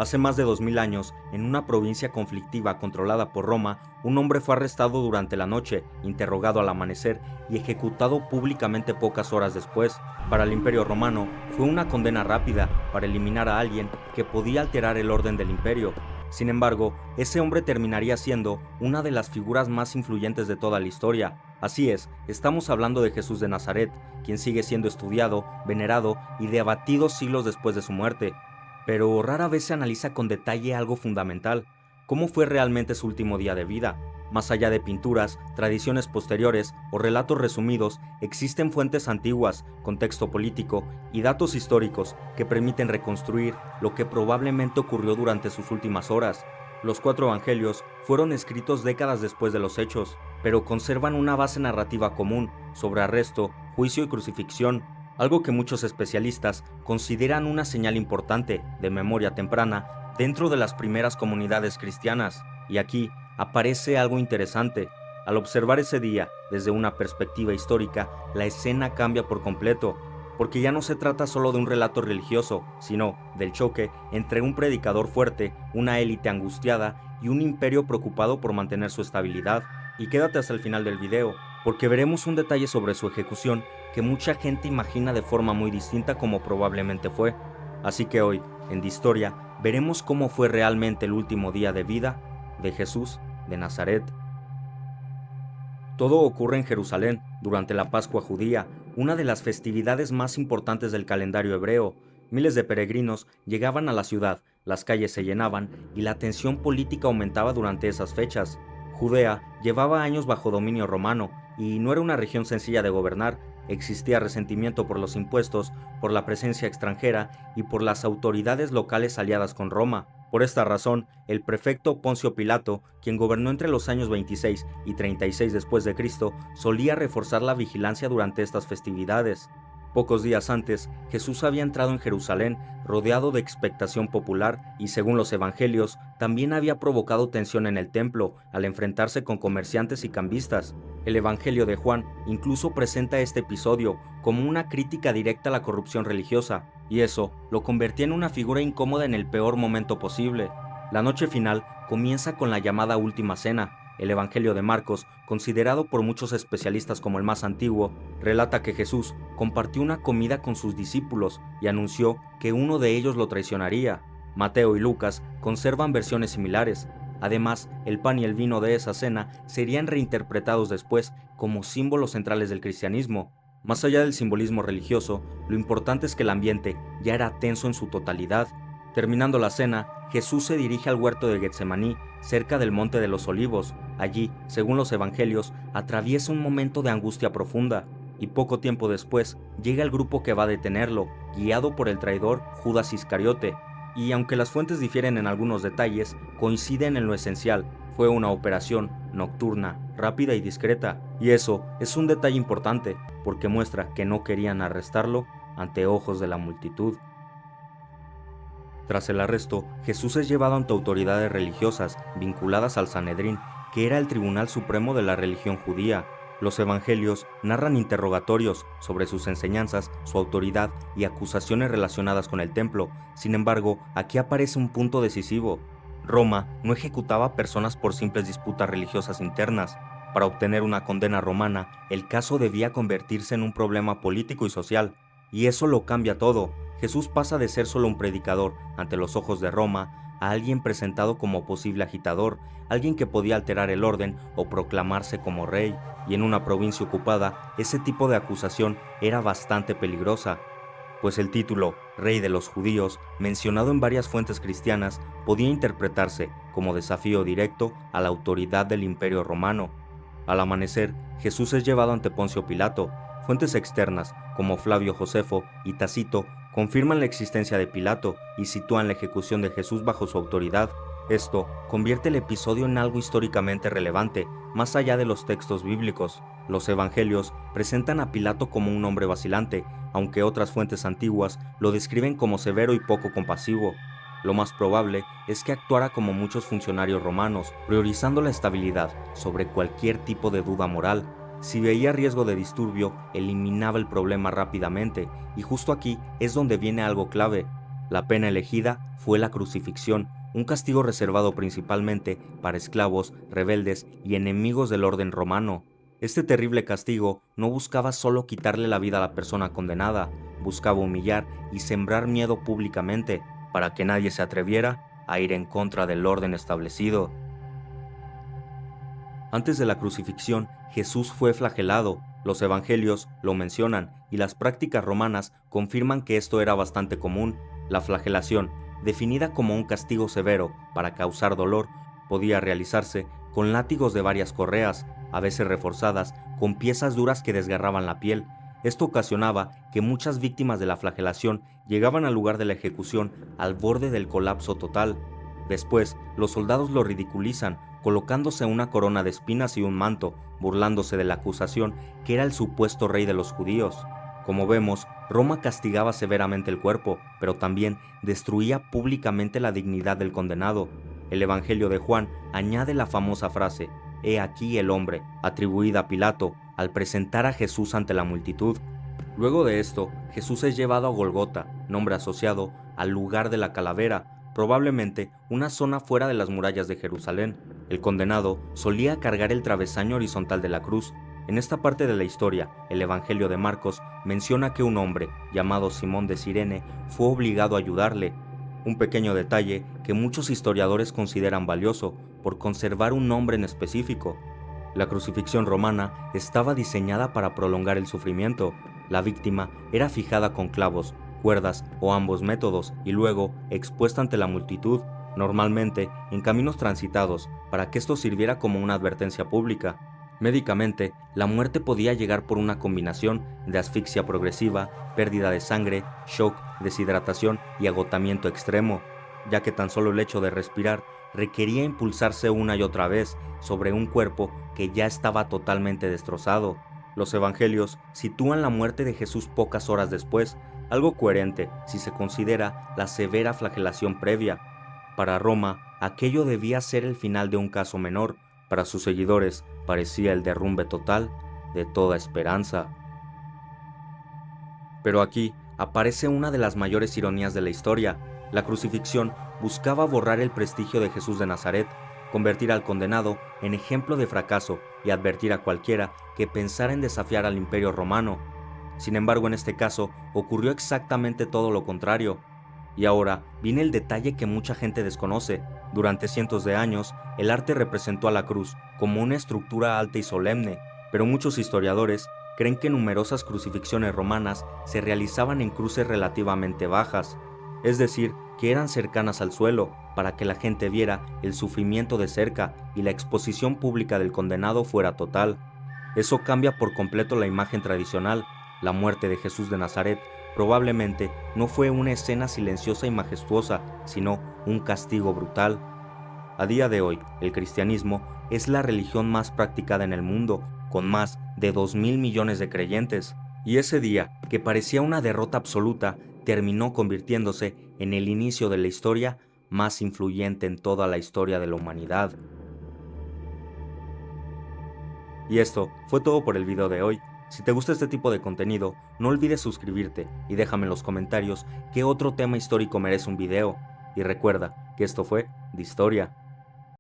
Hace más de 2000 años, en una provincia conflictiva controlada por Roma, un hombre fue arrestado durante la noche, interrogado al amanecer y ejecutado públicamente pocas horas después. Para el Imperio Romano, fue una condena rápida para eliminar a alguien que podía alterar el orden del imperio. Sin embargo, ese hombre terminaría siendo una de las figuras más influyentes de toda la historia. Así es, estamos hablando de Jesús de Nazaret, quien sigue siendo estudiado, venerado y debatido siglos después de su muerte. Pero rara vez se analiza con detalle algo fundamental: cómo fue realmente su último día de vida. Más allá de pinturas, tradiciones posteriores o relatos resumidos, existen fuentes antiguas, contexto político y datos históricos que permiten reconstruir lo que probablemente ocurrió durante sus últimas horas. Los 4 evangelios fueron escritos décadas después de los hechos, pero conservan una base narrativa común sobre arresto, juicio y crucifixión, algo que muchos especialistas consideran una señal importante de memoria temprana dentro de las primeras comunidades cristianas. Y aquí aparece algo interesante. Al observar ese día desde una perspectiva histórica, la escena cambia por completo, porque ya no se trata solo de un relato religioso, sino del choque entre un predicador fuerte, una élite angustiada y un imperio preocupado por mantener su estabilidad. Y quédate hasta el final del video, porque veremos un detalle sobre su ejecución que mucha gente imagina de forma muy distinta como probablemente fue. Así que hoy, en Distoria, veremos cómo fue realmente el último día de vida de Jesús de Nazaret. Todo ocurre en Jerusalén, durante la Pascua judía, una de las festividades más importantes del calendario hebreo. Miles de peregrinos llegaban a la ciudad, las calles se llenaban y la tensión política aumentaba durante esas fechas. Judea llevaba años bajo dominio romano y no era una región sencilla de gobernar. Existía resentimiento por los impuestos, por la presencia extranjera y por las autoridades locales aliadas con Roma. Por esta razón, el prefecto Poncio Pilato, quien gobernó entre los años 26 y 36 después de Cristo, solía reforzar la vigilancia durante estas festividades. Pocos días antes, Jesús había entrado en Jerusalén rodeado de expectación popular y, según los evangelios, también había provocado tensión en el templo al enfrentarse con comerciantes y cambistas. El Evangelio de Juan incluso presenta este episodio como una crítica directa a la corrupción religiosa, y eso lo convertía en una figura incómoda en el peor momento posible. La noche final comienza con la llamada Última Cena. El Evangelio de Marcos, considerado por muchos especialistas como el más antiguo, relata que Jesús compartió una comida con sus discípulos y anunció que uno de ellos lo traicionaría. Mateo y Lucas conservan versiones similares. Además, el pan y el vino de esa cena serían reinterpretados después como símbolos centrales del cristianismo. Más allá del simbolismo religioso, lo importante es que el ambiente ya era tenso en su totalidad. Terminando la cena, Jesús se dirige al huerto de Getsemaní, cerca del Monte de los Olivos. Allí, según los evangelios, atraviesa un momento de angustia profunda, y poco tiempo después llega el grupo que va a detenerlo, guiado por el traidor Judas Iscariote. Y aunque las fuentes difieren en algunos detalles, coinciden en lo esencial: fue una operación nocturna, rápida y discreta. Y eso es un detalle importante, porque muestra que no querían arrestarlo ante ojos de la multitud. Tras el arresto, Jesús es llevado ante autoridades religiosas vinculadas al Sanedrín, que era el tribunal supremo de la religión judía. Los evangelios narran interrogatorios sobre sus enseñanzas, su autoridad y acusaciones relacionadas con el templo. Sin embargo, aquí aparece un punto decisivo. Roma no ejecutaba a personas por simples disputas religiosas internas. Para obtener una condena romana, el caso debía convertirse en un problema político y social. Y eso lo cambia todo. Jesús pasa de ser solo un predicador ante los ojos de Roma a alguien presentado como posible agitador, alguien que podía alterar el orden o proclamarse como rey. Y en una provincia ocupada, ese tipo de acusación era bastante peligrosa, pues el título Rey de los Judíos, mencionado en varias fuentes cristianas, podía interpretarse como desafío directo a la autoridad del Imperio Romano. Al amanecer, Jesús es llevado ante Poncio Pilato. Fuentes externas, como Flavio Josefo y Tácito, confirman la existencia de Pilato y sitúan la ejecución de Jesús bajo su autoridad. Esto convierte el episodio en algo históricamente relevante, más allá de los textos bíblicos. Los evangelios presentan a Pilato como un hombre vacilante, aunque otras fuentes antiguas lo describen como severo y poco compasivo. Lo más probable es que actuara como muchos funcionarios romanos, priorizando la estabilidad sobre cualquier tipo de duda moral. Si veía riesgo de disturbio, eliminaba el problema rápidamente, y justo aquí es donde viene algo clave. La pena elegida fue la crucifixión, un castigo reservado principalmente para esclavos, rebeldes y enemigos del orden romano. Este terrible castigo no buscaba solo quitarle la vida a la persona condenada, buscaba humillar y sembrar miedo públicamente para que nadie se atreviera a ir en contra del orden establecido. Antes de la crucifixión, Jesús fue flagelado. Los evangelios lo mencionan y las prácticas romanas confirman que esto era bastante común. La flagelación, definida como un castigo severo para causar dolor, podía realizarse con látigos de varias correas, a veces reforzadas, con piezas duras que desgarraban la piel. Esto ocasionaba que muchas víctimas de la flagelación llegaban al lugar de la ejecución al borde del colapso total. Después, los soldados lo ridiculizan, colocándose una corona de espinas y un manto, burlándose de la acusación que era el supuesto rey de los judíos. Como vemos, Roma castigaba severamente el cuerpo, pero también destruía públicamente la dignidad del condenado. El Evangelio de Juan añade la famosa frase, «He aquí el hombre», atribuida a Pilato, al presentar a Jesús ante la multitud. Luego de esto, Jesús es llevado a Golgota, nombre asociado al lugar de la calavera, probablemente una zona fuera de las murallas de Jerusalén. El condenado solía cargar el travesaño horizontal de la cruz. En esta parte de la historia, el Evangelio de Marcos menciona que un hombre, llamado Simón de Cirene, fue obligado a ayudarle. Un pequeño detalle que muchos historiadores consideran valioso por conservar un nombre en específico. La crucifixión romana estaba diseñada para prolongar el sufrimiento. La víctima era fijada con clavos, cuerdas o ambos métodos y luego expuesta ante la multitud, normalmente en caminos transitados, para que esto sirviera como una advertencia pública. Médicamente, la muerte podía llegar por una combinación de asfixia progresiva, pérdida de sangre, shock, deshidratación y agotamiento extremo, ya que tan solo el hecho de respirar requería impulsarse una y otra vez sobre un cuerpo que ya estaba totalmente destrozado. Los evangelios sitúan la muerte de Jesús pocas horas después, algo coherente si se considera la severa flagelación previa. Para Roma, aquello debía ser el final de un caso menor. Para sus seguidores, parecía el derrumbe total de toda esperanza. Pero aquí aparece una de las mayores ironías de la historia. La crucifixión buscaba borrar el prestigio de Jesús de Nazaret, convertir al condenado en ejemplo de fracaso y advertir a cualquiera que pensara en desafiar al imperio romano. Sin embargo, en este caso, ocurrió exactamente todo lo contrario. Y ahora viene el detalle que mucha gente desconoce. Durante cientos de años, el arte representó a la cruz como una estructura alta y solemne, pero muchos historiadores creen que numerosas crucifixiones romanas se realizaban en cruces relativamente bajas, es decir, que eran cercanas al suelo, para que la gente viera el sufrimiento de cerca y la exposición pública del condenado fuera total. Eso cambia por completo la imagen tradicional. La muerte de Jesús de Nazaret probablemente no fue una escena silenciosa y majestuosa, sino un castigo brutal. A día de hoy, el cristianismo es la religión más practicada en el mundo, con más de 2.000 millones de creyentes, y ese día, que parecía una derrota absoluta, terminó convirtiéndose en el inicio de la historia más influyente en toda la historia de la humanidad. Y esto fue todo por el video de hoy. Si te gusta este tipo de contenido, no olvides suscribirte y déjame en los comentarios qué otro tema histórico merece un video. Y recuerda que esto fue De Historia.